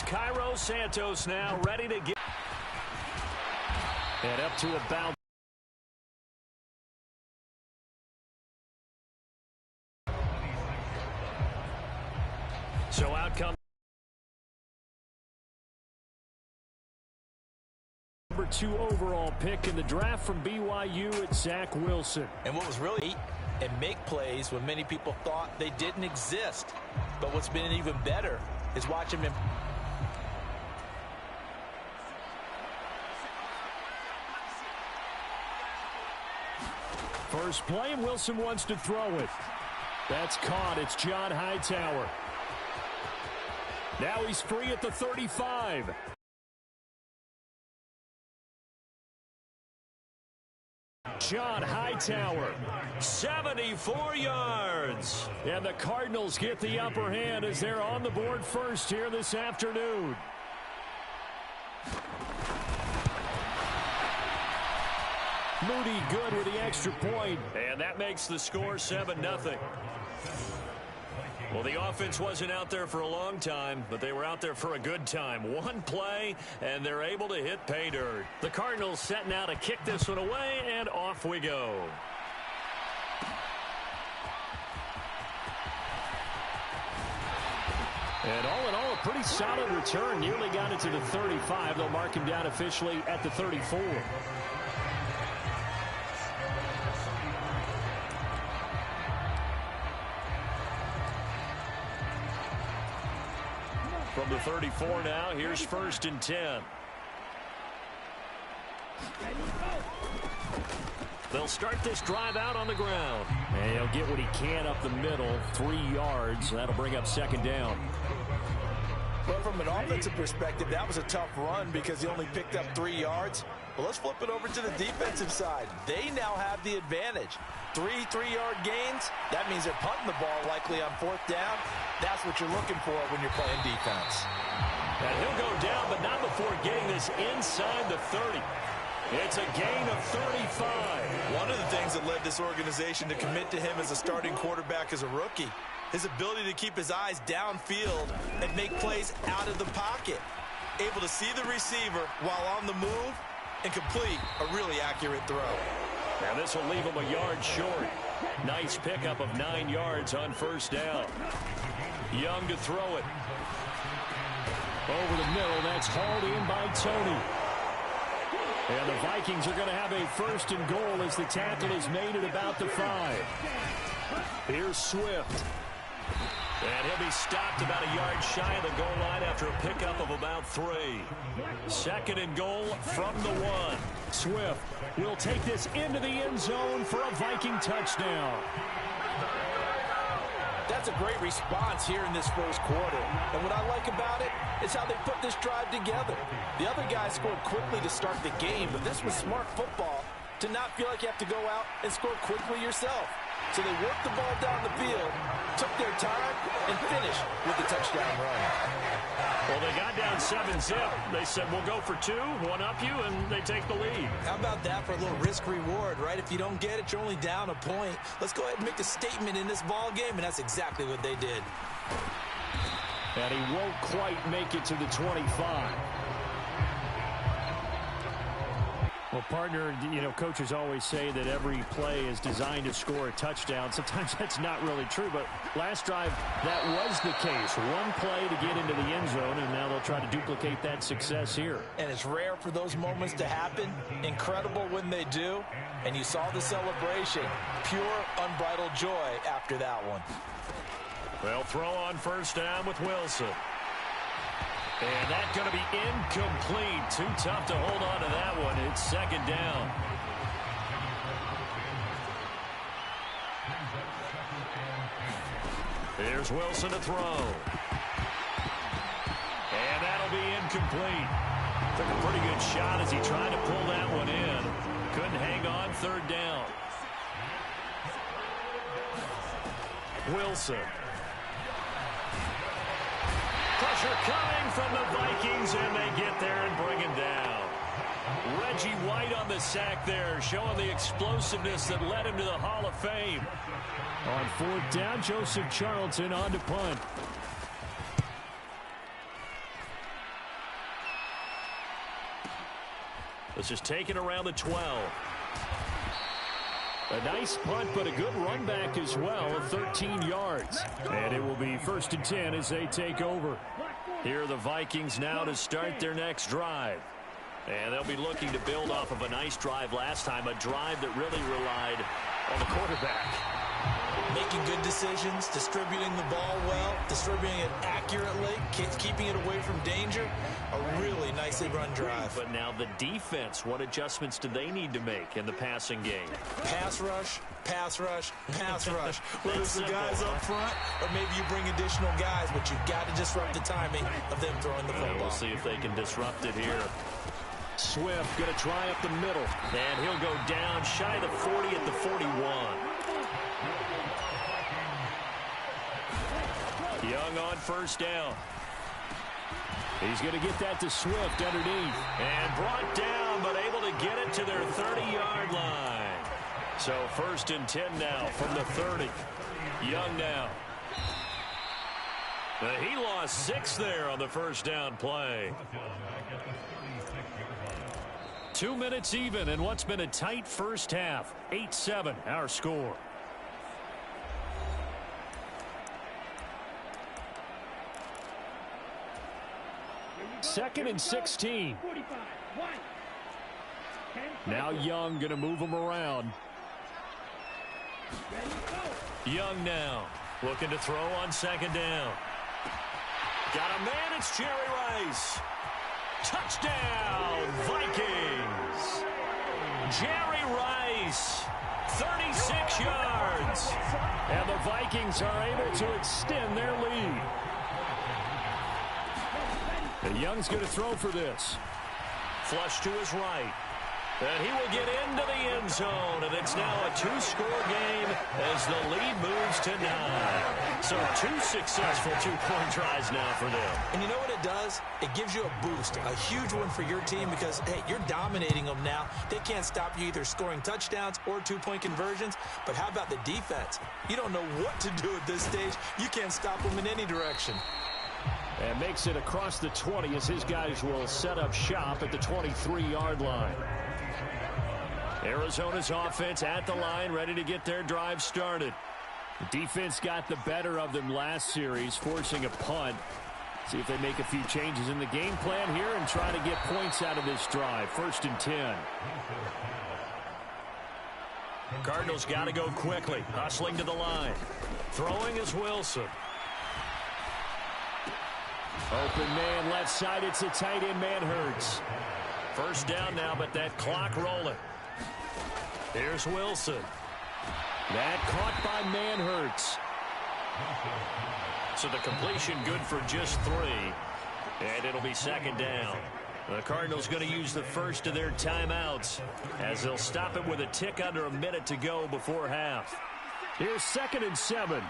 Cairo Santos now ready to get. And up to about. So out comes number 2 overall pick in the draft from BYU, it's Zach Wilson. And what was really neat and make plays when many people thought they didn't exist. But what's been even better is watching him. First play, and Wilson wants to throw it. That's caught. It's John Hightower. Now he's free at the 35. John Hightower, 74 yards. And the Cardinals get the upper hand as they're on the board first here this afternoon. Moody good with the extra point. And that makes the score 7-0. Well, the offense wasn't out there for a long time, but they were out there for a good time. One play, and they're able to hit pay dirt. The Cardinals setting out to kick this one away, and off we go. And all in all, a pretty solid return. Nearly got it to the 35. They'll mark him down officially at the 34. From the 34 now, here's 1st and 10. They'll start this drive out on the ground. And he'll get what he can up the middle, 3 yards. That'll bring up 2nd down. Well, from an offensive perspective, that was a tough run because he only picked up 3 yards. Well, let's flip it over to the defensive side. They now have the advantage. 3 3-yard gains. That means they're punting the ball likely on 4th down. That's what you're looking for when you're playing defense. And he'll go down, but not before getting this inside the 30. It's a gain of 35. One of the things that led this organization to commit to him as a starting quarterback as a rookie, his ability to keep his eyes downfield and make plays out of the pocket. Able to see the receiver while on the move and complete a really accurate throw. Now this will leave him a yard short. Nice pickup of 9 yards on 1st down. Young to throw it. Over the middle, that's hauled in by Tony. And the Vikings are going to have a 1st and goal as the tackle is made at about the 5. Here's Swift. And he'll be stopped about a yard shy of the goal line after a pickup of about 3. 2nd and goal from the 1. Swift will take this into the end zone for a Viking touchdown. That's a great response here in this 1st quarter. And what I like about it is how they put this drive together. The other guys scored quickly to start the game, but this was smart football to not feel like you have to go out and score quickly yourself. So they worked the ball down the field, took their time, and finished with the touchdown run. Well, they got down 7-zip. They said, we'll go for 2, one up you, and they take the lead. How about that for a little risk-reward, right? If you don't get it, you're only down a point. Let's go ahead and make a statement in this ball game, and that's exactly what they did. And he won't quite make it to the 25. Well, partner, you know, coaches always say that every play is designed to score a touchdown. Sometimes that's not really true, but last drive, that was the case. One play to get into the end zone, and now they'll try to duplicate that success here. And it's rare for those moments to happen. Incredible when they do. And you saw the celebration. Pure, unbridled joy after that one. Well, throw on 1st down with Wilson. And that's going to be incomplete. Too tough to hold on to that one. It's 2nd down. Here's Wilson to throw. And that'll be incomplete. Took a pretty good shot as he tried to pull that one in. Couldn't hang on. 3rd down. Wilson. Pressure coming from the Vikings, and they get there and bring him down. Reggie White on the sack there, showing the explosiveness that led him to the Hall of Fame. On 4th down, Joseph Charlton on to punt. This is taken around the 12. A nice punt, but a good run back as well of 13 yards. And it will be 1st and 10 as they take over. Here are the Vikings now to start their next drive. And they'll be looking to build off of a nice drive last time, a drive that really relied on the quarterback. Making good decisions, distributing the ball well, distributing it accurately, keeping it away from danger. A really nicely run drive. But now the defense, what adjustments do they need to make in the passing game? Pass rush, pass rush, pass rush. Whether it's the guys up front or maybe you bring additional guys, but you've got to disrupt the timing of them throwing the football. We'll see if they can disrupt it here. Swift going to try up the middle, and he'll go down shy of the 40 at the 41. Young on 1st down. He's going to get that to Swift underneath. And brought down, but able to get it to their 30-yard line. So 1st and 10 now from the 30. Young now. He lost 6 there on the 1st down play. 2 minutes even in what's been a tight first half. 8-7 our score. Second and 16. Now Young going to move him around. Young now looking to throw on 2nd down. Got a man, it's Jerry Rice. Touchdown, Vikings. Jerry Rice, 36 yards. And the Vikings are able to extend their lead. And Young's going to throw for this. Flush to his right. And he will get into the end zone. And it's now a 2-score game as the lead moves to 9. So 2 successful 2-point tries now for them. And you know what it does? It gives you a boost, a huge one for your team because, hey, you're dominating them now. They can't stop you either scoring touchdowns or 2-point conversions. But how about the defense? You don't know what to do at this stage. You can't stop them in any direction. And makes it across the 20 as his guys will set up shop at the 23-yard line. Arizona's offense at the line, ready to get their drive started. The defense got the better of them last series, forcing a punt. See if they make a few changes in the game plan here and try to get points out of this drive. 1st and 10. Cardinals got to go quickly, hustling to the line. Throwing is Wilson. Open man left side. It's a tight end man Hurts. 1st down now, but that clock rolling. Here's Wilson. That caught by man Hurts. So the completion good for just 3. And it'll be 2nd down. The Cardinals going to use the first of their timeouts as they'll stop it with a tick under a minute to go before half. Here's 2nd and 7.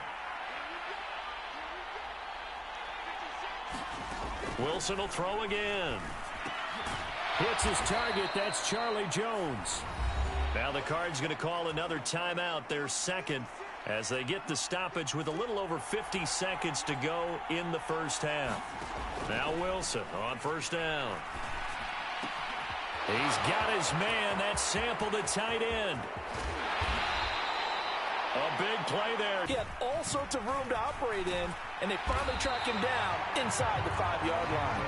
Wilson will throw again. Hits his target. That's Charlie Jones. Now the Cards going to call another timeout, their 2nd, as they get the stoppage with a little over 50 seconds to go in the first half. Now Wilson on 1st down. He's got his man. That's Sample, the tight end. A big play there. He had all sorts of room to operate in, and they finally track him down inside the 5-yard line.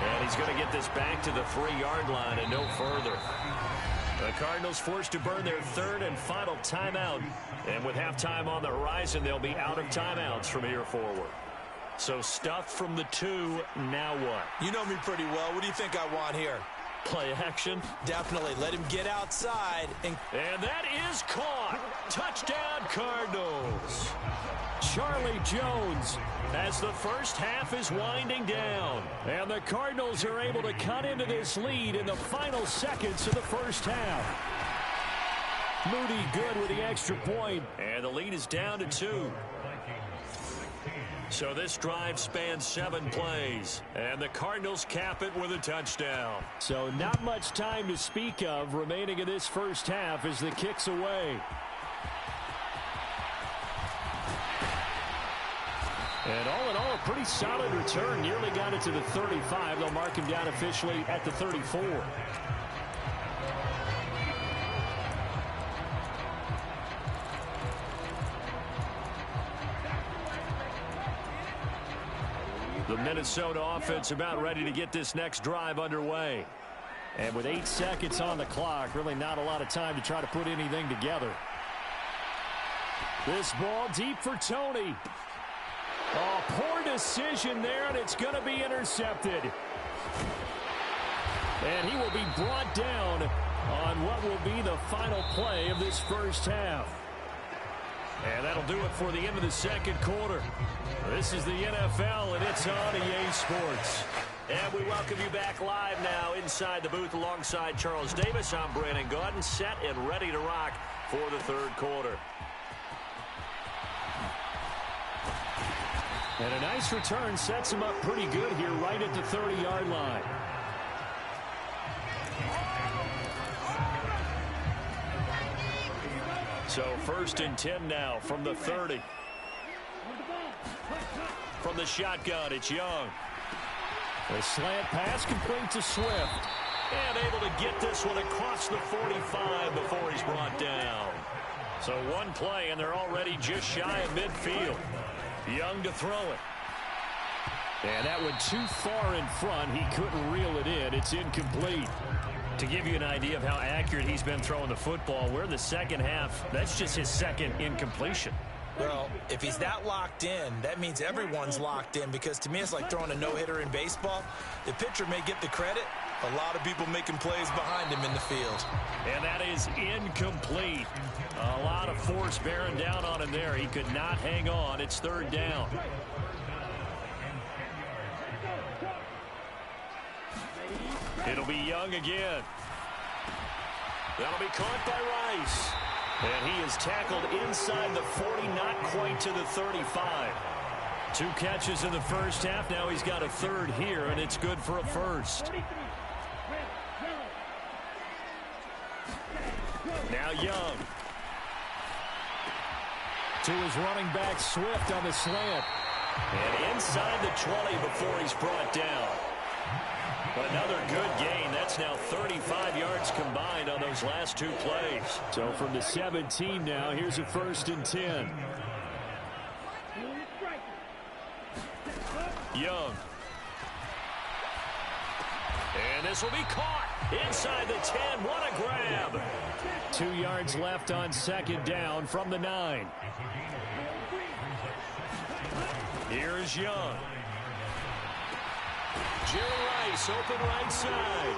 And he's going to get this back to the 3-yard line and no further. The Cardinals forced to burn their 3rd and final timeout. And with halftime on the horizon, they'll be out of timeouts from here forward. So stuff from the 2, now what? You know me pretty well. What do you think I want here? Play action? Definitely. Let him get outside. And that is caught. Touchdown, Cardinals. Charlie Jones as the first half is winding down. And the Cardinals are able to cut into this lead in the final seconds of the first half. Moody good with the extra point. And the lead is down to 2. So this drive spans 7 plays, and the Cardinals cap it with a touchdown. So not much time to speak of remaining in this first half as the kick's away. And all in all, a pretty solid return. Nearly got it to the 35. They'll mark him down officially at the 34. The Minnesota offense about ready to get this next drive underway. And with 8 seconds on the clock, really not a lot of time to try to put anything together. This ball deep for Tony. Oh, poor decision there, and it's going to be intercepted. And he will be brought down on what will be the final play of this first half. And that'll do it for the end of the second quarter. This is the NFL, and it's on EA Sports. And we welcome you back live now inside the booth alongside Charles Davis. I'm Brandon Gaudin, set and ready to rock for the third quarter. And a nice return sets him up pretty good here right at the 30-yard line. So 1st and 10 now from the 30. From the shotgun, it's Young. The slant pass complete to Swift. And able to get this one across the 45 before he's brought down. So one play, and they're already just shy of midfield. Young to throw it. And that one too far in front. He couldn't reel it in. It's incomplete. To give you an idea of how accurate he's been throwing the football, we're in the second half. That's just his second incompletion. Well, if he's that locked in, that means everyone's locked in, because to me it's like throwing a no-hitter in baseball. The pitcher may get the credit. A lot of people making plays behind him in the field. And that is incomplete. A lot of force bearing down on him there. He could not hang on. It's 3rd down. It'll be Young again. That'll be caught by Rice. And he is tackled inside the 40, not quite to the 35. 2 catches in the first half. Now he's got a 3rd here, and it's good for a 1st. Now Young. To his running back, Swift on the slant. And inside the 20 before he's brought down. Another good gain. That's now 35 yards combined on those last 2 plays. So from the 17 now, here's a 1st and 10. Young. And this will be caught inside the 10. What a grab. 2 yards left on 2nd down from the 9. Here's Young. Jerry Rice, open right side.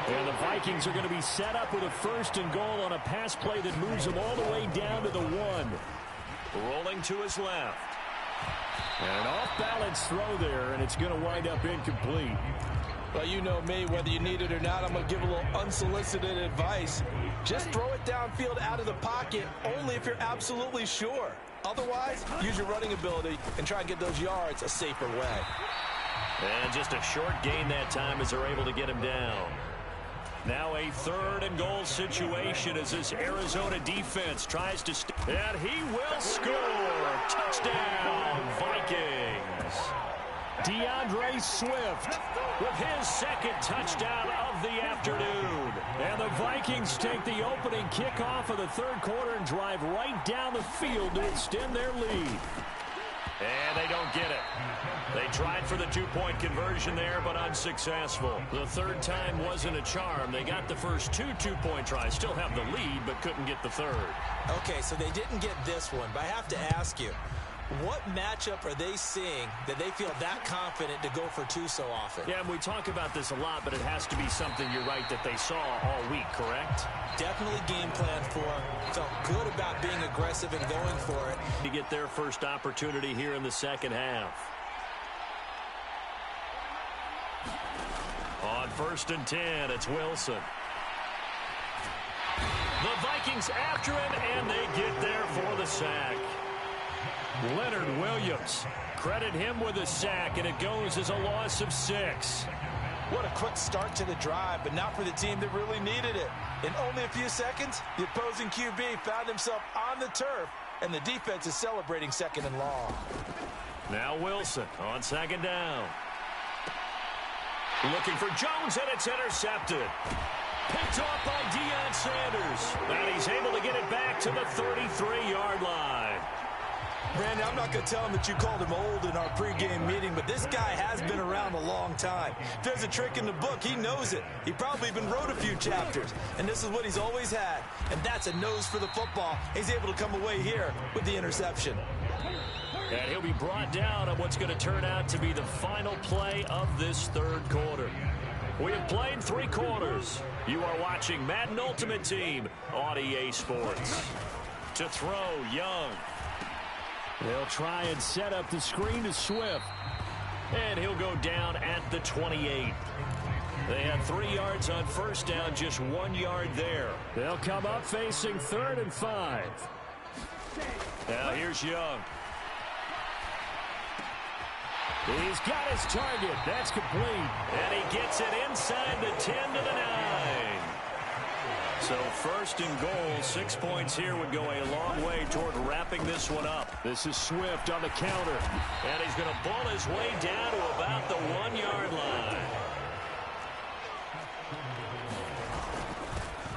And the Vikings are going to be set up with a 1st and goal on a pass play that moves them all the way down to the 1. Rolling to his left. And an off-balance throw there, and it's going to wind up incomplete. Well, you know me, whether you need it or not, I'm going to give a little unsolicited advice. Just throw it downfield out of the pocket, only if you're absolutely sure. Otherwise, use your running ability and try and get those yards a safer way. And just a short gain that time as they're able to get him down. Now a 3rd and goal situation as this Arizona defense tries to... And he will score! Touchdown, Vikings! DeAndre Swift with his 2nd touchdown of the afternoon. And the Vikings take the opening kickoff of the 3rd quarter and drive right down the field to extend their lead. And they don't get it. They tried for the 2-point conversion there, but unsuccessful. The 3rd time wasn't a charm. They got the first 2 2-point tries. Still have the lead, but couldn't get the 3rd. Okay, so they didn't get this one, but I have to ask you, what matchup are they seeing that they feel that confident to go for 2 so often? Yeah, and we talk about this a lot, but it has to be something, you're right, that they saw all week, correct? Definitely game plan for. Felt good about being aggressive and going for it. To get their first opportunity here in the second half. On 1st and 10, it's Wilson. The Vikings after him, and they get there for the sack. Leonard Williams, credit him with a sack, and it goes as a loss of 6. What a quick start to the drive, but not for the team that really needed it. In only a few seconds, the opposing QB found himself on the turf, and the defense is celebrating 2nd and long. Now Wilson on 2nd down. Looking for Jones, and it's intercepted. Picked off by Deion Sanders. And he's able to get it back to the 33-yard line. Brandon, I'm not going to tell him that you called him old in our pregame meeting, but this guy has been around a long time. If there's a trick in the book, he knows it. He probably even wrote a few chapters, and this is what he's always had, and that's a nose for the football. He's able to come away here with the interception. And he'll be brought down on what's going to turn out to be the final play of this third quarter. We have played 3 quarters. You are watching Madden Ultimate Team on EA Sports. To throw, Young. They'll try and set up the screen to Swift. And he'll go down at the 28. They had 3 yards on first down, just 1 yard there. They'll come up facing 3rd and 5. Now here's Young. He's got his target. That's complete. And he gets it inside the 10 to the 9. So 1st and goal, 6 points here would go a long way toward wrapping this one up. This is Swift on the counter. And he's going to bull his way down to about the 1 yard line.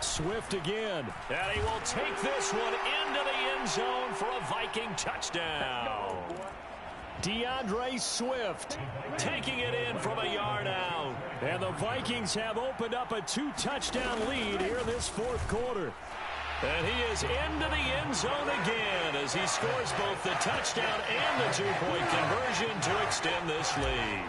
Swift again. And he will take this one into the end zone for a Viking touchdown. DeAndre Swift taking it in from a yard out. And the Vikings have opened up a 2-touchdown lead here in this 4th quarter. And he is into the end zone again as he scores both the touchdown and the 2-point conversion to extend this lead.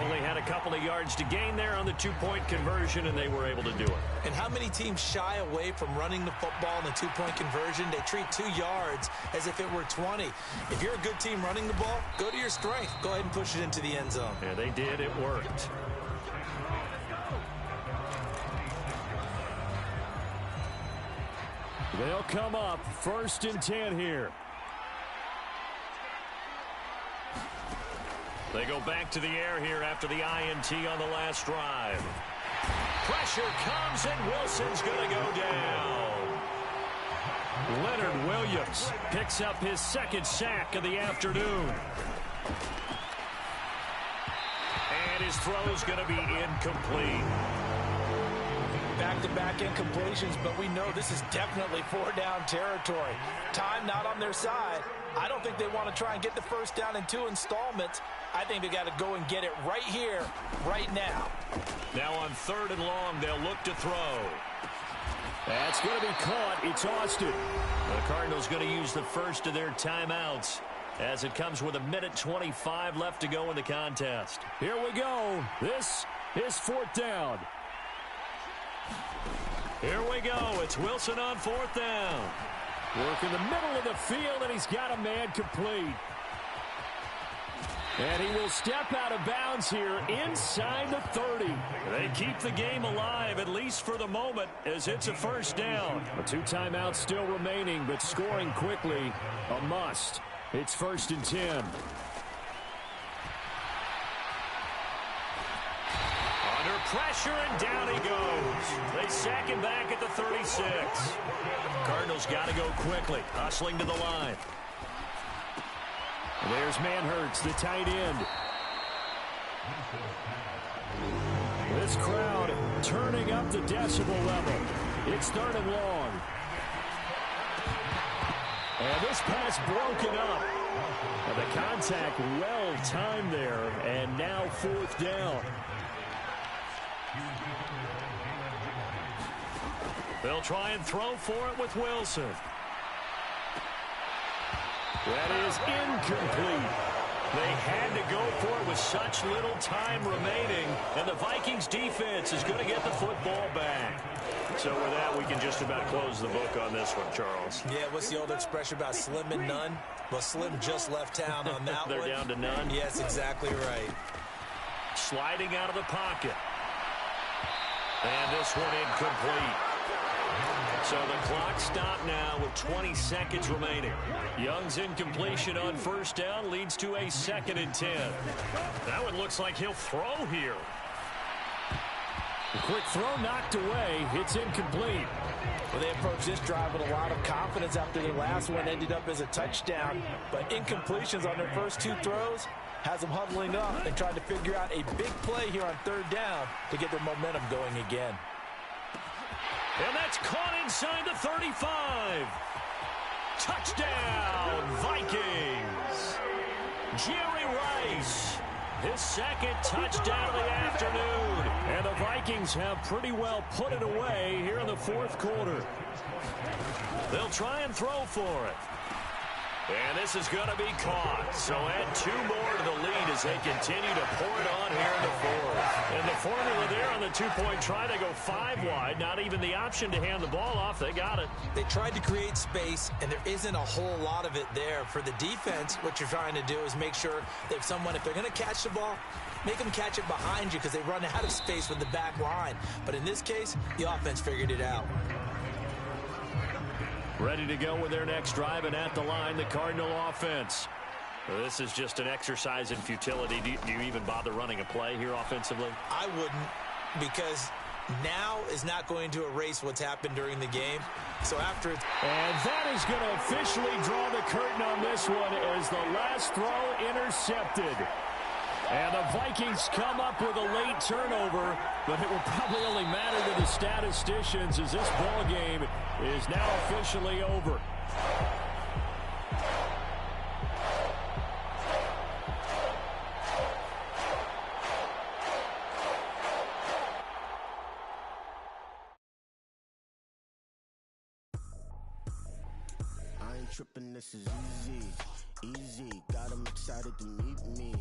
Only had a couple of yards to gain there on the 2-point conversion, and they were able to do it. And how many teams shy away from running the football in the 2-point conversion? They treat 2 yards as if it were 20. If you're a good team running the ball, go to your strength. Go ahead and push it into the end zone. Yeah, they did. It worked. They'll come up 1st and 10 here. They go back to the air here after the INT on the last drive. Pressure comes, and Wilson's going to go down. Leonard Williams picks up his 2nd sack of the afternoon. And his throw's going to be incomplete. Back-to-back incompletions, but we know this is definitely 4-down territory. Time not on their side. I don't think they want to try and get the first down in 2 installments. I think they got to go and get it right here, right now. Now on 3rd and long, they'll look to throw. That's going to be caught. It's Austin. The Cardinals going to use the first of their timeouts as it comes with 1:25 left to go in the contest. Here we go. This is 4th down. Here we go. It's Wilson on 4th down. Work in the middle of the field, and he's got a man complete. And he will step out of bounds here inside the 30. They keep the game alive, at least for the moment, as it's a 1st down. 2 timeouts still remaining, but scoring quickly, a must. It's 1st and 10. Under pressure, and down he goes. They sack him back at the 36. Cardinals got to go quickly, hustling to the line. There's Manhurts, the tight end. This crowd turning up the decibel level. It's 3rd and long. And this pass broken up. And the contact well timed there. And now 4th down. They'll try and throw for it with Wilson. That is incomplete. They had to go for it with such little time remaining, and the Vikings defense is going to get the football back. So with that, we can just about close the book on this one, Charles. Yeah, what's the old expression about slim and none? Well, Slim just left town on that They're one. down to none? Yes, exactly right. Sliding out of the pocket. And this one incomplete. So the clock stopped now with 20 seconds remaining. Young's incompletion on 1st down leads to a 2nd and 10. That one looks like he'll throw here. A quick throw knocked away. It's incomplete. Well, they approached this drive with a lot of confidence after their last one ended up as a touchdown. But incompletions on their first 2 throws has them huddling up and trying to figure out a big play here on 3rd down to get their momentum going again. And that's caught inside the 35. Touchdown, Vikings. His second touchdown of the afternoon. And the Vikings have pretty well put it away here in the fourth quarter. They'll try and throw for it. And this is going to be caught. So add 2 more to the lead as they continue to pour it on here in the fourth. And the formula there on the 2-point try to go 5 wide. Not even the option to hand the ball off. They got it. They tried to create space, and there isn't a whole lot of it there. For the defense, what you're trying to do is make sure that if they're going to catch the ball, make them catch it behind you because they run out of space with the back line. But in this case, the offense figured it out. Ready to go with their next drive, and at the line, the Cardinal offense. This is just an exercise in futility. Do you even bother running a play here offensively? I wouldn't, because now is not going to erase what's happened during the game. So after it's... And that is going to officially draw the curtain on this one as the last throw intercepted. And the Vikings come up with a late turnover, but it will probably only matter to the statisticians as this ball game is now officially over. I ain't tripping, this is easy, easy. Got them excited to meet me.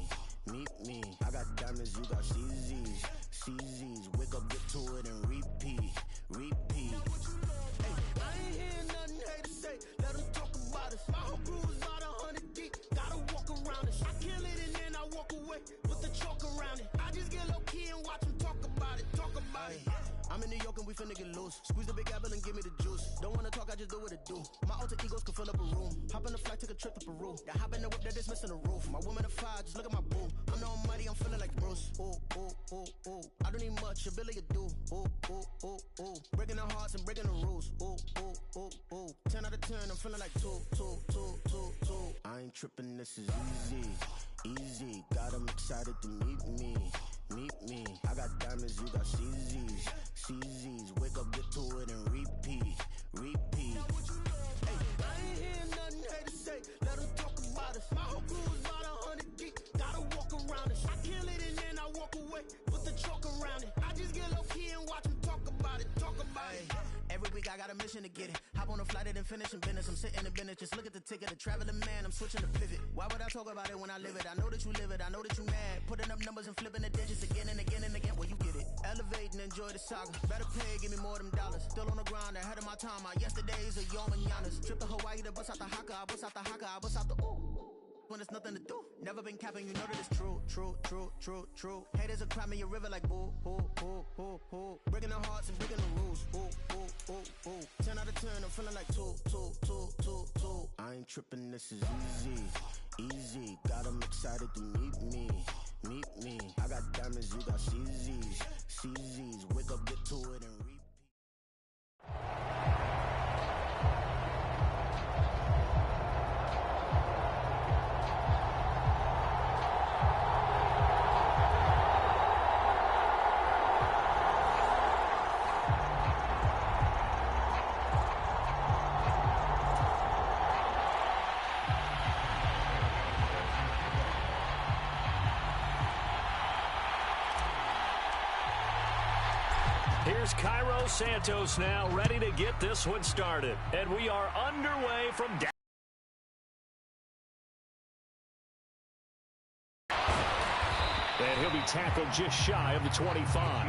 Meet me. I got diamonds, you got CZs. CZs. Wake up, get to it, and repeat. Repeat. Hey, I ain't hearing nothing haters say. Let them talk about us. My whole crew is about 100 deep. Gotta walk around it. I kill it and then I walk away with the chalk around it. I just get low key and watch them talk about it. Talk about it. I'm in New York and we finna get loose. Squeeze the big apple and give me the juice. Don't wanna talk, I just do what it do. My alter egos can fill up a room. Hop on the flight, take a trip to Peru. That hop in the whip that is missing the roof. My woman a fire, just look at my boo. I'm no money, I'm feeling like Bruce. Ooh, ooh, ooh, ooh. I don't need much, ability to do. Ooh, ooh, ooh, ooh. Breaking the hearts and breaking the rules. Ooh, ooh, ooh, ooh. 10 out of 10, I'm feeling like 2, 2, 2, 2, 2. I ain't tripping, this is easy, easy. Got them excited to meet me. Meet me. I got diamonds, you got CZs. CZs. Wake up, get to it, and repeat. Repeat. Hey, I ain't hearing nothing haters say. Let them talk about us. My whole crew is about 100 deep. Gotta walk around it. I kill it and then I walk away with the chalk around it. I just get low key and watch them talk about it. Talk about it. Every week I got a mission to get it. Hop on a flight and then finish in business. I'm sitting in business. Just look at the ticket. A traveling man. I'm switching to pivot. Why would I talk about it when I live it? I know that you live it. I know that you mad. Putting up numbers and flipping the digits again and again and again. Well, you get it. Elevate and enjoy the saga. Better pay, give me more than dollars. Still on the grind, ahead of my time. My yesterdays are yom and yanas. Trip to Hawaii to bust out the haka. I bust out the haka. I bust out the ooh. When there's nothing to do. Never been capping, you know that it's true, true, true, true, true. Haters are climbing your river like boo, boo, boo, boo, boo. Breaking the hearts and breaking the rules. Ooh, ooh, ooh, ooh. 10 out of 10, I'm feeling like 2, 2, 2, 2, 2. I ain't tripping, this is easy, easy. Got them excited to meet me. Meet me. I got diamonds, you got CZs. CZs. Wake up, get to it, and repeat. Here's Cairo Santos now ready to get this one started. And we are underway from down. And he'll be tackled just shy of the 25.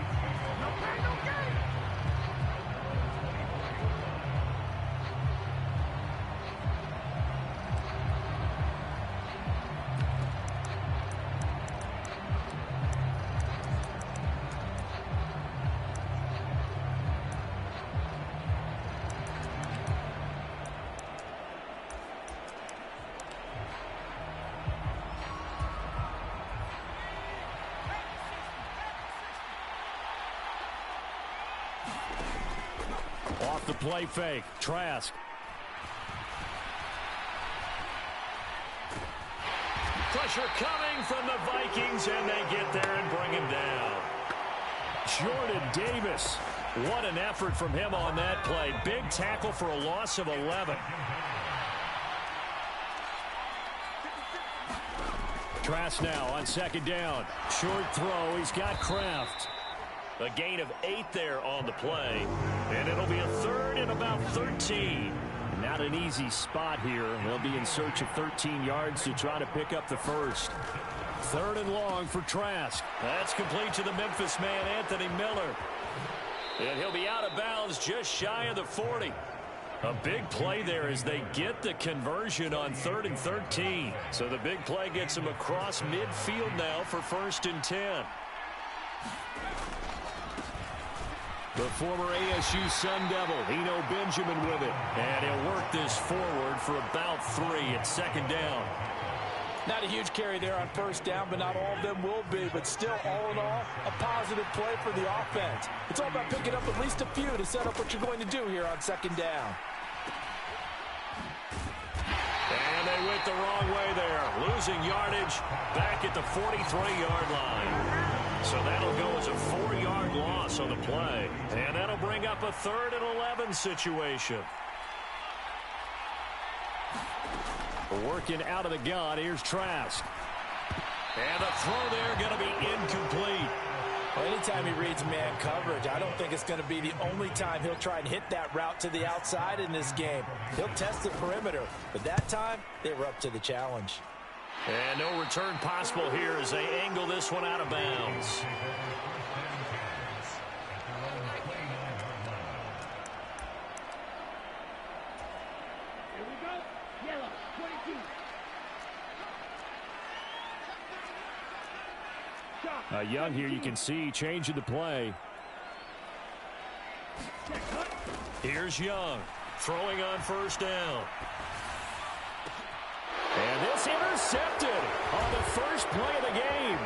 Off the play fake. Trask. Pressure coming from the Vikings, and they get there and bring him down. Jordan Davis. What an effort from him on that play. Big tackle for a loss of 11. Trask now on second down. Short throw. He's got Kraft. A gain of 8 there on the play. And it'll be a third and about 13. Not an easy spot here. They'll be in search of 13 yards to try to pick up the first. Third and long for Trask. That's complete to the Memphis man, Anthony Miller. And he'll be out of bounds just shy of the 40. A big play there as they get the conversion on 3rd and 13. So the big play gets them across midfield now for 1st and 10. The former ASU Sun Devil, Eno Benjamin with it. And he'll work this forward for about 3 at 2nd down. Not a huge carry there on 1st down, but not all of them will be. But still, all in all, a positive play for the offense. It's all about picking up at least a few to set up what you're going to do here on 2nd down. And they went the wrong way there. Losing yardage back at the 43-yard line. So that'll go as a 4-yard loss on the play. And that'll bring up a 3rd and 11 situation. Working out of the gun. Here's Trask. And the throw there going to be incomplete. Well, anytime he reads man coverage, I don't think it's going to be the only time he'll try and hit that route to the outside in this game. He'll test the perimeter, but that time they were up to the challenge. And no return possible here as they angle this one out of bounds. Young here, you can see changing the play. Here's Young throwing on 1st down. And this intercepted on the first play of the game.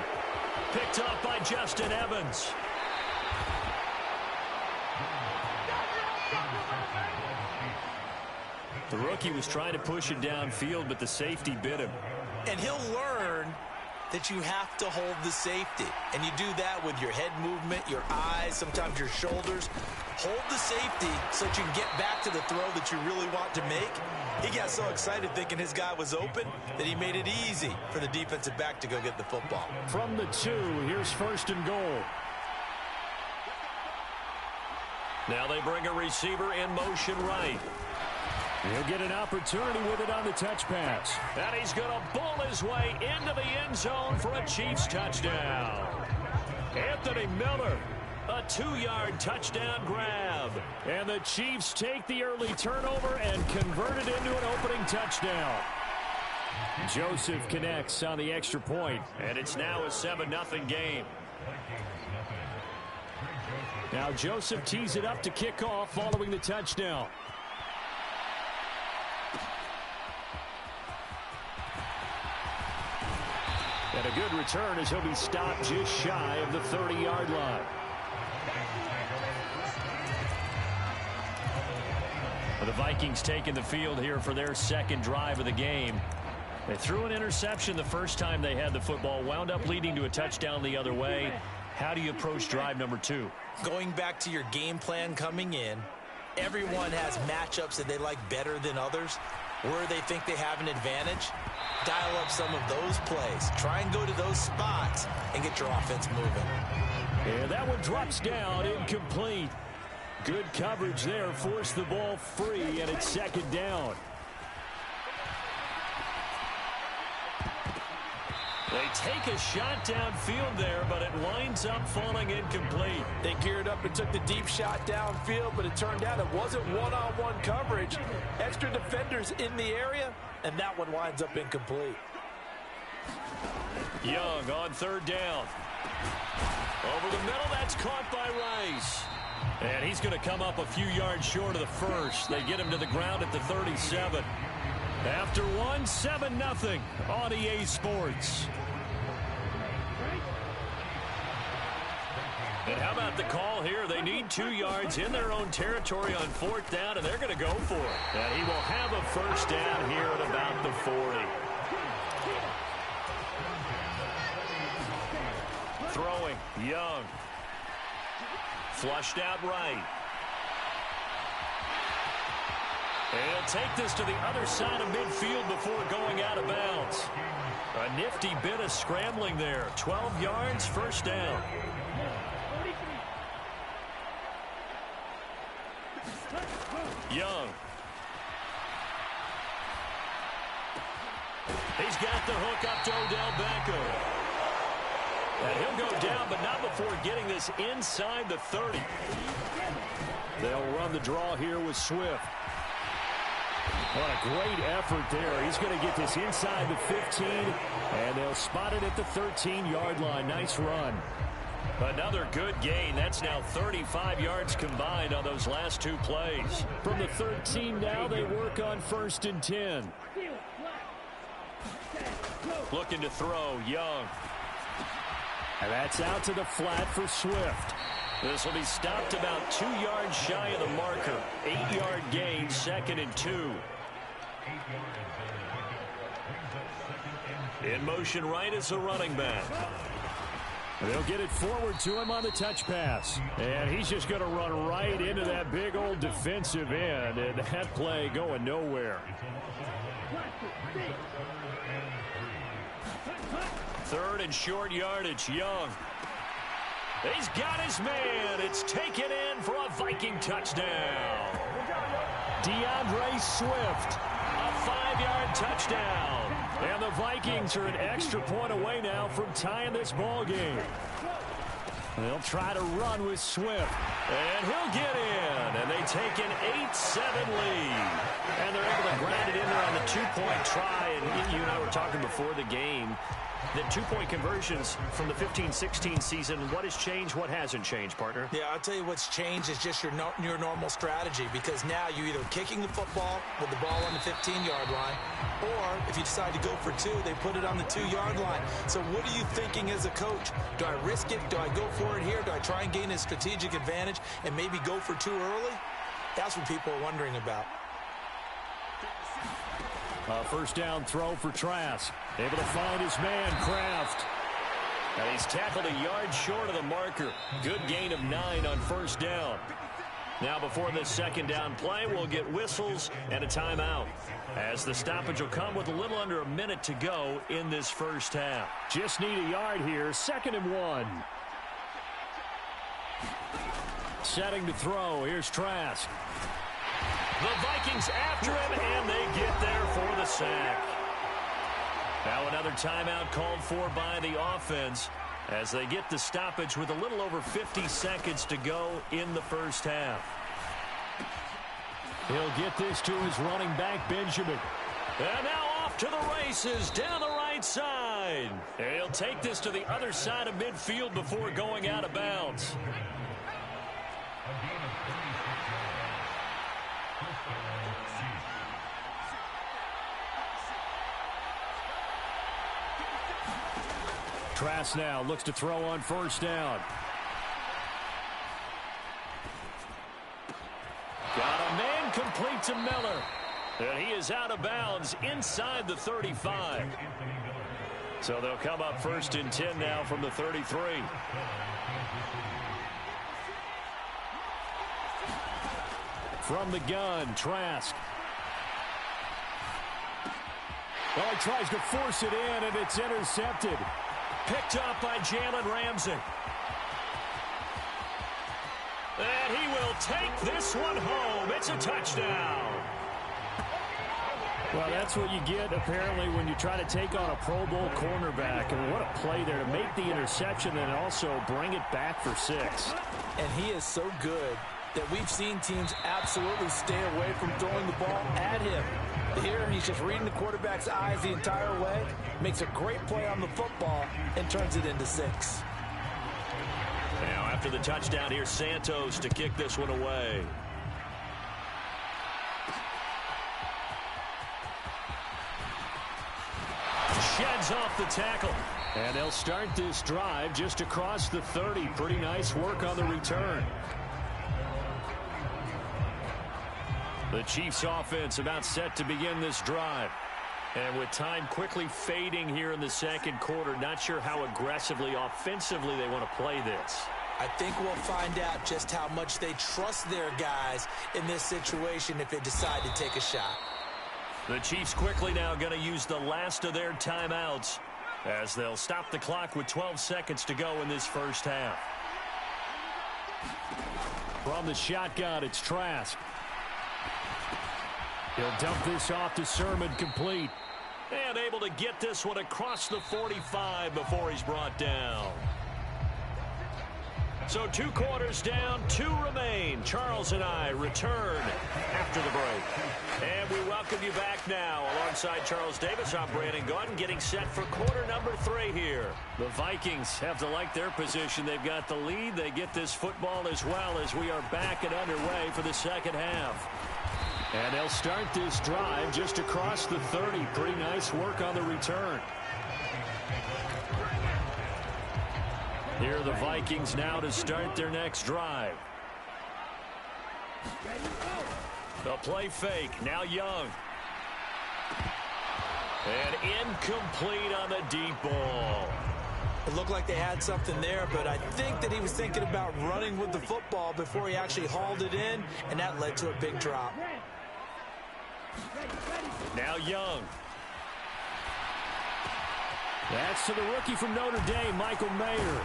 Picked up by Justin Evans. The rookie was trying to push it downfield, but the safety bit him. And he'll learn that you have to hold the safety. And you do that with your head movement, your eyes, sometimes your shoulders. Hold the safety so that you can get back to the throw that you really want to make. He got so excited thinking his guy was open that he made it easy for the defensive back to go get the football. From the 2, here's 1st and goal. Now they bring a receiver in motion right. He'll get an opportunity with it on the touch pass. And he's going to bull his way into the end zone for a Chiefs touchdown. Anthony Miller, a 2-yard touchdown grab. And the Chiefs take the early turnover and convert it into an opening touchdown. Joseph connects on the extra point. And it's now a 7-0 game. Now Joseph tees it up to kick off following the touchdown. And a good return as he'll be stopped just shy of the 30-yard line. The Vikings taking the field here for their 2nd drive of the game. They threw an interception the first time they had the football, wound up leading to a touchdown the other way. How do you approach drive number 2? Going back to your game plan coming in, everyone has matchups that they like better than others. Where they think they have an advantage, dial up some of those plays. Try and go to those spots and get your offense moving. And that one drops down, incomplete. Good coverage there, forced the ball free, and it's 2nd down. They take a shot downfield there, but it winds up falling incomplete. They geared up and took the deep shot downfield, but it turned out it wasn't one-on-one coverage. Extra defenders in the area, and that one winds up incomplete. Young on 3rd down. Over the middle, that's caught by Rice. And he's going to come up a few yards short of the first. They get him to the ground at the 37. After 7-0 on EA Sports. And how about the call here? They need 2 yards in their own territory on 4th down, and they're going to go for it. And he will have a first down here at about the 40. Throwing, Young. Flushed out right. And he'll take this to the other side of midfield before going out of bounds. A nifty bit of scrambling there. 12 yards, first down. Young. He's got the hook up to Odell Beckham. And he'll go down, but not before getting this inside the 30. They'll run the draw here with Swift. What a great effort there. He's going to get this inside the 15, and they'll spot it at the 13-yard line. Nice run. Another good gain. That's now 35 yards combined on those last two plays. From the 13 now, they work on 1st and 10. Looking to throw, Young. And that's out to the flat for Swift. This will be stopped about 2 yards shy of the marker. 8-yard gain, 2nd and 2. In motion right is the running back. They'll get it forward to him on the touch pass. And he's just going to run right into that big old defensive end. And that play going nowhere. 3rd and short yardage, Young. He's got his man. It's taken in for a Viking touchdown. DeAndre Swift. A 5-yard touchdown. And the Vikings are an extra point away now from tying this ball game. They'll try to run with Swift. And he'll get in. And they take an 8-7 lead. And they're able to grind it in there on the 2-point try. And you and I were talking before the game. The 2-point conversions from the 15-16 season, what has changed, what hasn't changed, partner? Yeah, I'll tell you what's changed is just your normal strategy, because now you're either kicking the football with the ball on the 15-yard line, or if you decide to go for 2, they put it on the 2-yard line. So what are you thinking as a coach? Do I risk it? Do I go for it here? Do I try and gain a strategic advantage and maybe go for 2 early? That's what people are wondering about. A 1st down throw for Trask. Able to find his man, Kraft. And he's tackled a yard short of the marker. Good gain of 9 on 1st down. Now before this 2nd down play, we'll get whistles and a timeout, as the stoppage will come with a little under a minute to go in this 1st half. Just need a yard here. 2nd and 1. Setting to throw. Here's Trask. The Vikings after him, and they get there for the sack. Now another timeout called for by the offense as they get the stoppage with a little over 50 seconds to go in the 1st half. He'll get this to his running back, Benjamin. And now off to the races down the right side. And he'll take this to the other side of midfield before going out of bounds. Trask now looks to throw on 1st down. Got a man complete to Miller. And he is out of bounds inside the 35. So they'll come up 1st and 10 now from the 33. From the gun, Trask. Well, he tries to force it in, and it's intercepted. Picked up by Jalen Ramsey. And he will take this one home. It's a touchdown. Well, that's what you get, apparently, when you try to take on a Pro Bowl cornerback. And what a play there to make the interception and also bring it back for 6. And he is so good that we've seen teams absolutely stay away from throwing the ball at him. Here, he's just reading the quarterback's eyes the entire way, makes a great play on the football, and turns it into 6. Now, after the touchdown, here's Santos to kick this one away. Sheds off the tackle. And they'll start this drive just across the 30. Pretty nice work on the return. The Chiefs offense about set to begin this drive. And with time quickly fading here in the 2nd quarter, not sure how aggressively, offensively they want to play this. I think we'll find out just how much they trust their guys in this situation if they decide to take a shot. The Chiefs quickly now going to use the last of their timeouts as they'll stop the clock with 12 seconds to go in this first half. From the shotgun, it's Trask. He'll dump this off to Sermon, complete. And able to get this one across the 45 before he's brought down. So 2 quarters down, 2 remain. Charles and I return after the break. And we welcome you back now. Alongside Charles Davis, I'm Brandon Gaudin, getting set for quarter number 3 here. The Vikings have to like their position. They've got the lead. They get this football as well as we are back and underway for the second half. And they'll start this drive just across the 30. Pretty nice work on the return. Here are the Vikings now to start their next drive. The play fake. Now Young. And incomplete on the deep ball. It looked like they had something there, but I think that he was thinking about running with the football before he actually hauled it in, and that led to a big drop. Now Young. That's to the rookie from Notre Dame, Michael Mayer.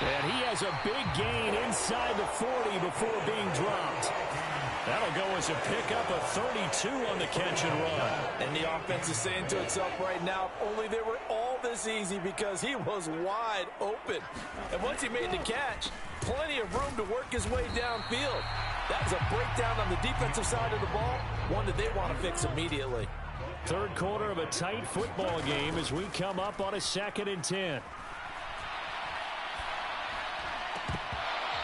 And he has a big gain inside the 40 before being dropped. That'll go as a pickup of 32 on the catch and run. And the offense is saying to itself right now, only they were all this easy because he was wide open. And once he made the catch, plenty of room to work his way downfield. That was a breakdown on the defensive side of the ball, one that they want to fix immediately. Third quarter of a tight football game as we come up on a 2nd and 10.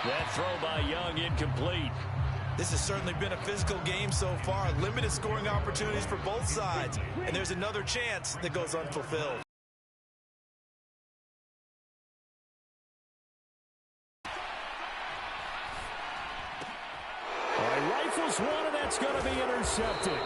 That throw by Young incomplete. This has certainly been a physical game so far. Limited scoring opportunities for both sides. And there's another chance that goes unfulfilled. All right, rifles one, and that's going to be intercepted.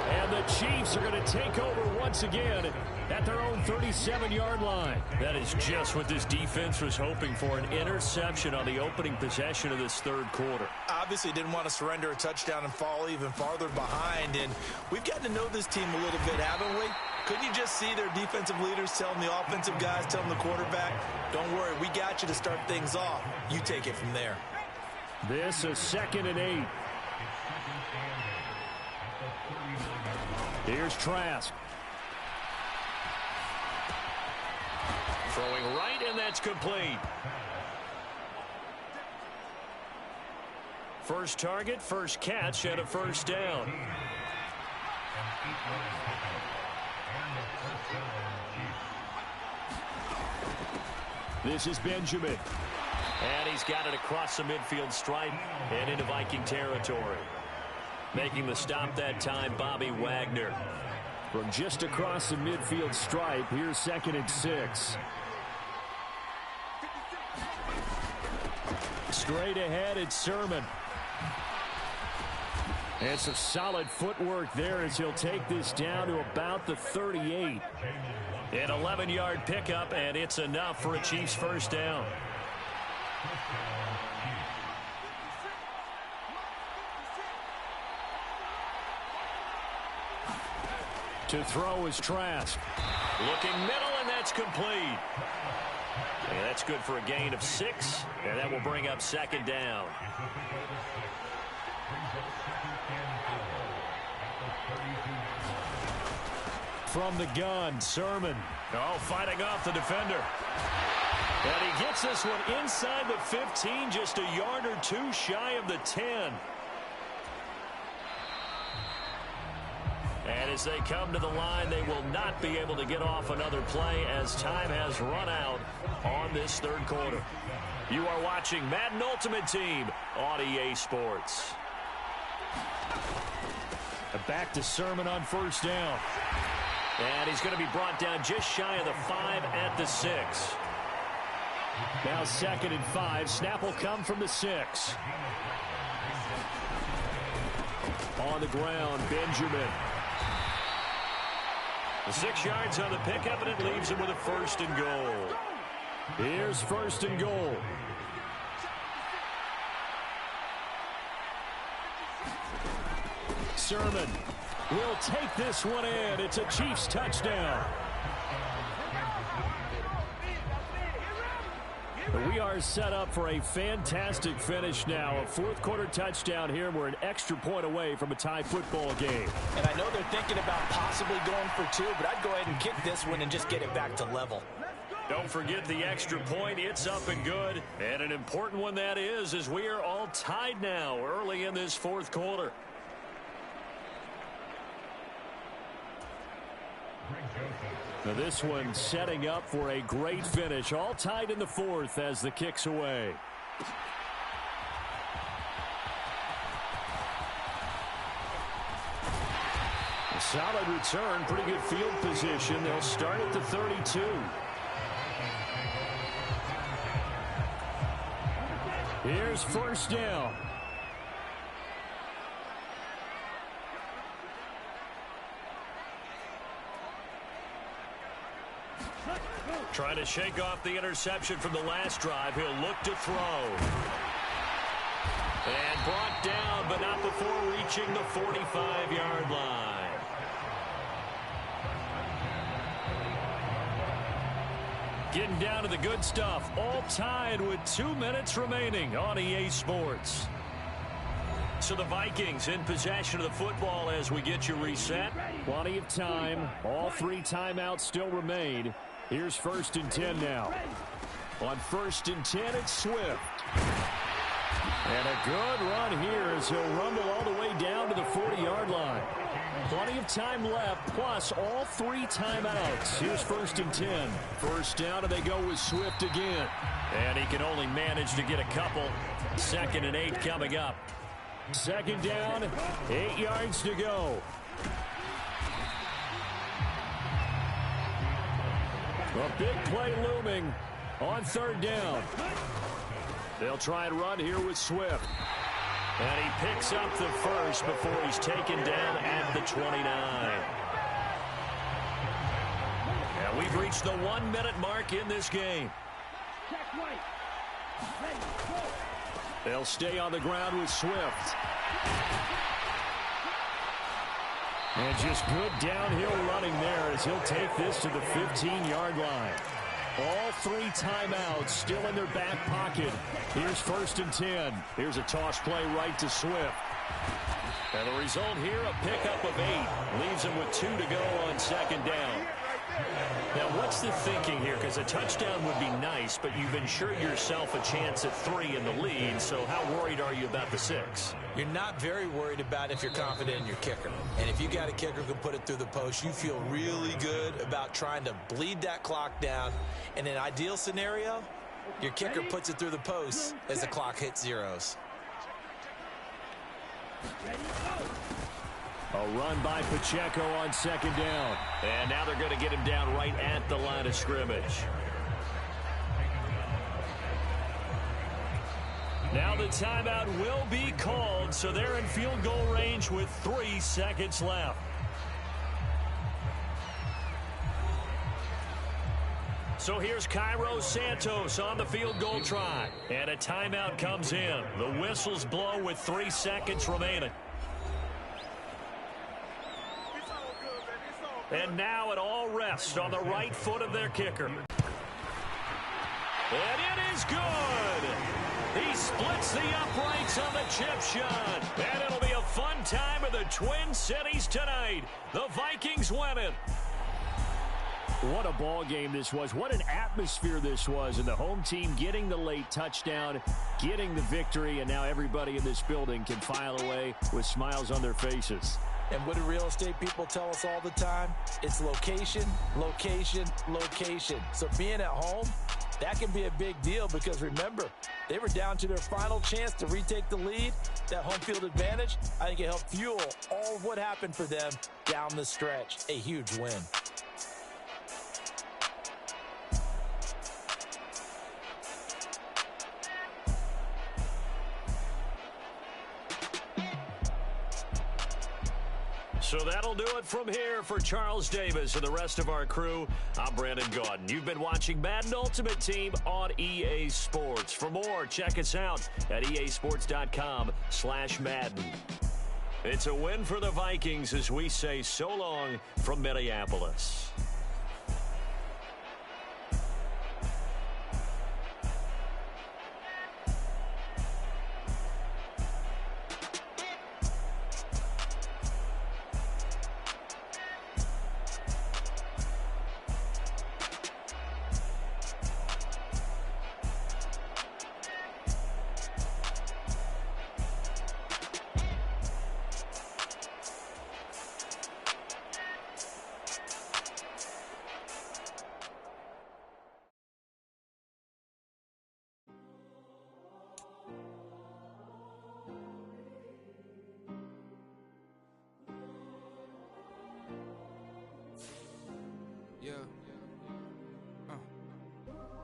And the Chiefs are going to take over once again at their own 37-yard line. That is just what this defense was hoping for, an interception on the opening possession of this third quarter. Obviously didn't want to surrender a touchdown and fall even farther behind. And we've gotten to know this team a little bit, haven't we? Couldn't you just see their defensive leaders telling the offensive guys, telling the quarterback, don't worry, we got you to start things off. You take it from there. This is 2nd and 8. Here's Trask. Throwing right, and that's complete. First target, first catch, and a first down. This is Benjamin. And he's got it across the midfield stripe and into Viking territory. Making the stop that time, Bobby Wagner. From just across the midfield stripe, here's 2nd and 6. Straight ahead, it's Sermon. And some solid footwork there as he'll take this down to about the 38. An 11-yard pickup, and it's enough for a Chiefs first down. To throw is Trask. Looking middle, and that's complete. And that's good for a gain of 6, and that will bring up 2nd down. From the gun, Sermon. Oh, fighting off the defender. And he gets this one inside the 15, just a yard or 2 shy of the 10. And as they come to the line, they will not be able to get off another play as time has run out on this third quarter. You are watching Madden Ultimate Team on EA Sports. Back to Sermon on first down. And he's going to be brought down just shy of the 5 at the 6. Now 2nd and 5. Snap will come from the 6. On the ground, Benjamin. The 6 yards on the pickup, and it leaves him with a 1st and goal. Here's 1st and goal. Sermon will take this one in. It's a Chiefs touchdown. We are set up for a fantastic finish now. A fourth-quarter touchdown here. We're an extra point away from a tie football game. And I know they're thinking about possibly going for two, but I'd go ahead and kick this one and just get it back to level. Don't forget the extra point. It's up and good. And an important one that is, as we are all tied now early in this fourth quarter. Now this one setting up for a great finish. All tied in the fourth as the kick's away. A solid return. Pretty good field position. They'll start at the 32. Here's first down. Trying to shake off the interception from the last drive. He'll look to throw. And brought down, but not before reaching the 45-yard line. Getting down to the good stuff. All tied with 2 minutes remaining on EA Sports. So the Vikings in possession of the football as we get you reset. Plenty of time. All 3 timeouts still remain. Here's first and 10 now. On first and 10, it's Swift. And a good run here as he'll rumble all the way down to the 40-yard line. Plenty of time left, plus all 3 timeouts. Here's first and 10. First down, and they go with Swift again. And he can only manage to get a couple. Second and 8 coming up. Second down, 8 yards to go. A big play looming on third down. They'll try and run here with Swift. And he picks up the first before he's taken down at the 29. And we've reached the 1-minute mark in this game. They'll stay on the ground with Swift. And just good downhill running there as he'll take this to the 15-yard line. All 3 timeouts still in their back pocket. Here's first and 10. Here's a toss play right to Swift. And the result here, a pickup of 8. Leaves him with 2 to go on second down. Now, what's the thinking here? Because a touchdown would be nice, but you've ensured yourself a chance at 3 in the lead, so how worried are you about the 6? You're not very worried about if you're confident in your kicker. And if you got a kicker who can put it through the post, you feel really good about trying to bleed that clock down. In an ideal scenario, your kicker puts it through the post as the clock hits zeros. A run by Pacheco on second down. And now they're going to get him down right at the line of scrimmage. Now the timeout will be called, so they're in field goal range with 3 seconds left. So here's Cairo Santos on the field goal try. And a timeout comes in. The whistles blow with 3 seconds remaining. And now it all rests on the right foot of their kicker. And it is good. He splits the uprights on the chip shot. And it'll be a fun time in the Twin Cities tonight. The Vikings win it. What a ball game this was. What an atmosphere this was. And the home team getting the late touchdown, getting the victory, and now everybody in this building can file away with smiles on their faces. And what do real estate people tell us all the time? It's location, location, location. So being at home, that can be a big deal because remember, they were down to their final chance to retake the lead. That home field advantage, I think it helped fuel all of what happened for them down the stretch. A huge win. So that'll do it from here for Charles Davis and the rest of our crew. I'm Brandon Gaudin. You've been watching Madden Ultimate Team on EA Sports. For more, check us out at easports.com/Madden. It's a win for the Vikings as we say so long from Minneapolis.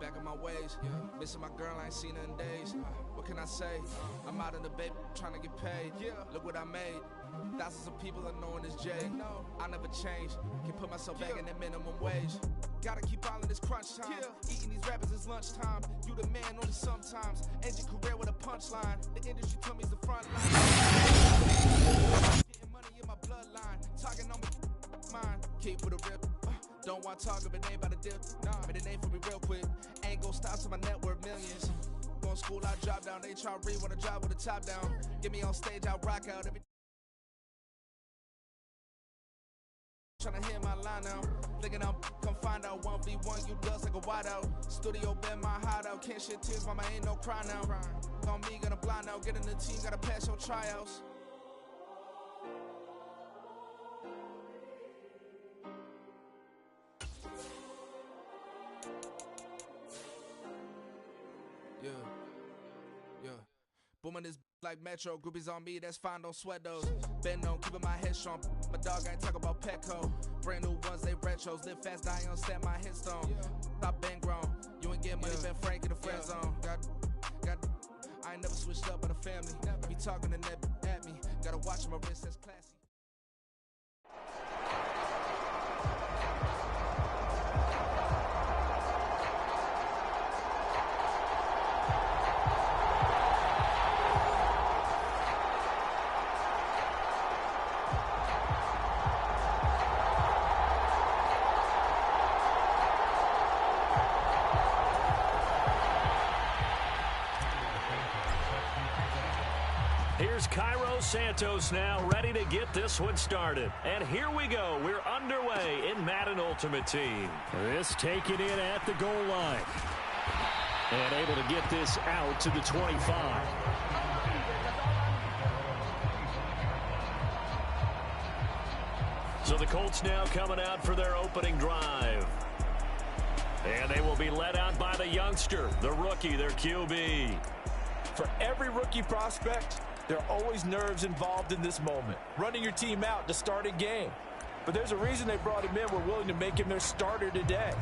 Back on my ways, missing my girl, I ain't seen her in days. What can I say? I'm out in the baby, trying to get paid. Look what I made. Thousands of people are knowing this Jay. I never change. Can put myself back in that minimum wage. Gotta keep all in this crunch time. Eating these rappers is lunchtime. You the man only sometimes. End your career with a punchline. The industry told me it's the front line. Getting money in my bloodline. Talking on me, mine. Keep with a rip. Don't want to talk if it ain't about a dip. But it ain't for me real quick. Ain't gon' stop till my net worth millions. Going to school, I drop down. They try to read when I drive with the top down. Get me on stage, I rock out. Every tryna hear my line now. Thinking I'm come find out 1v1, you dust like a wideout. Studio been my hideout. Can't shed tears, mama ain't no cry now. On me, gonna blind out. Get in the team, gotta pass your tryouts. Booming this like Metro, groupies on me, that's fine, don't sweat those. Been on, keeping my head strong. My dog ain't talking about Petco. Brand new ones, they retros. Live fast, die on set, my headstone. Stop been grown. You ain't getting money, been frank in the friend zone. I ain't never switched up on the family. Be talking to net at me. Gotta watch my wrist, that's classy. Here's Cairo Santos now ready to get this one started. And here we go. We're underway in Madden Ultimate Team. This taken in at the goal line. And able to get this out to the 25. So the Colts now coming out for their opening drive. And they will be led out by the youngster, the rookie, their QB. For every rookie prospect, there are always nerves involved in this moment. Running your team out to start a game. But there's a reason they brought him in. We're willing to make him their starter today.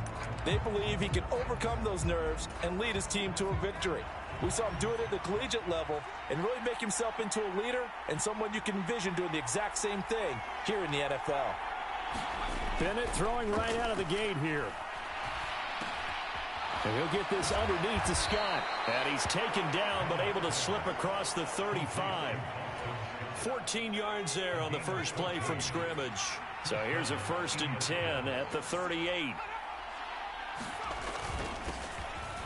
They believe he can overcome those nerves and lead his team to a victory. We saw him do it at the collegiate level and really make himself into a leader and someone you can envision doing the exact same thing here in the NFL. Bennett throwing right out of the gate here. And he'll get this underneath to Scott. And he's taken down, but able to slip across the 35. 14 yards there on the first play from scrimmage. So here's a 1st and 10 at the 38.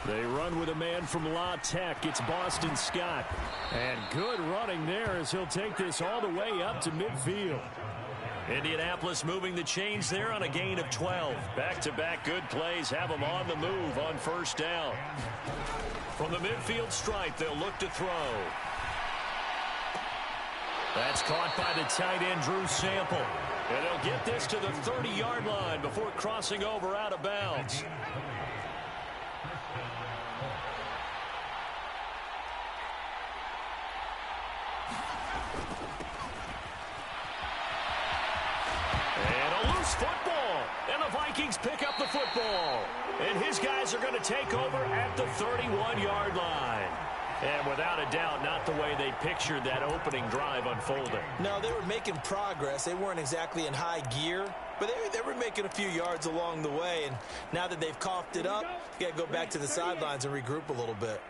They run with a man from La Tech. It's Boston Scott. And good running there as he'll take this all the way up to midfield. Indianapolis moving the chains there on a gain of 12. Back-to-back good plays have them on the move on first down. From the midfield stripe, they'll look to throw. That's caught by the tight end, Drew Sample. And they'll get this to the 30-yard line before crossing over out of bounds. Football, and the Vikings pick up the football, and his guys are going to take over at the 31-yard line. And without a doubt, not the way they pictured that opening drive unfolding. No, they were making progress. They weren't exactly in high gear, but they were making a few yards along the way. And now that they've coughed it up, you got to go back to the sidelines and regroup a little bit.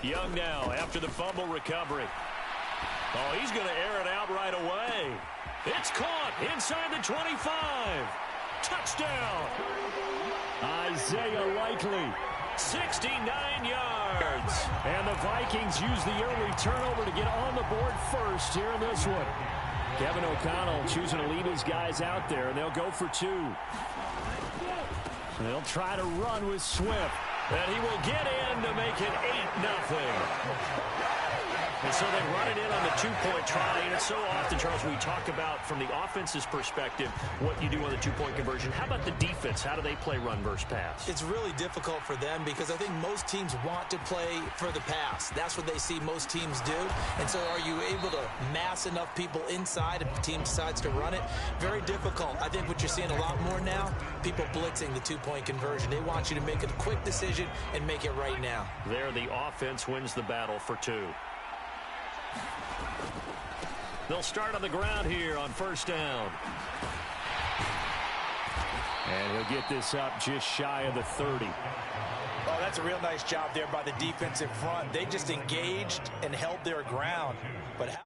Young now after the fumble recovery. Oh, he's going to air it out right away. It's caught inside the 25. Touchdown. Isaiah Likely. 69 yards. And the Vikings use the early turnover to get on the board first here in this one. Kevin O'Connell choosing to lead his guys out there, and they'll go for 2. They'll try to run with Swift. And he will get in to make it 8-0. And so they run it in on the 2-point try. And it's so often, Charles, we talk about from the offense's perspective what you do on the 2-point conversion. How about the defense? How do they play run versus pass? It's really difficult for them because I think most teams want to play for the pass. That's what they see most teams do. And so are you able to mass enough people inside if the team decides to run it? Very difficult. I think what you're seeing a lot more now, people blitzing the 2-point conversion. They want you to make a quick decision and make it right now. There, the offense wins the battle for 2. They'll start on the ground here on first down. And he'll get this up just shy of the 30. Oh, that's a real nice job there by the defensive front. They just engaged and held their ground. But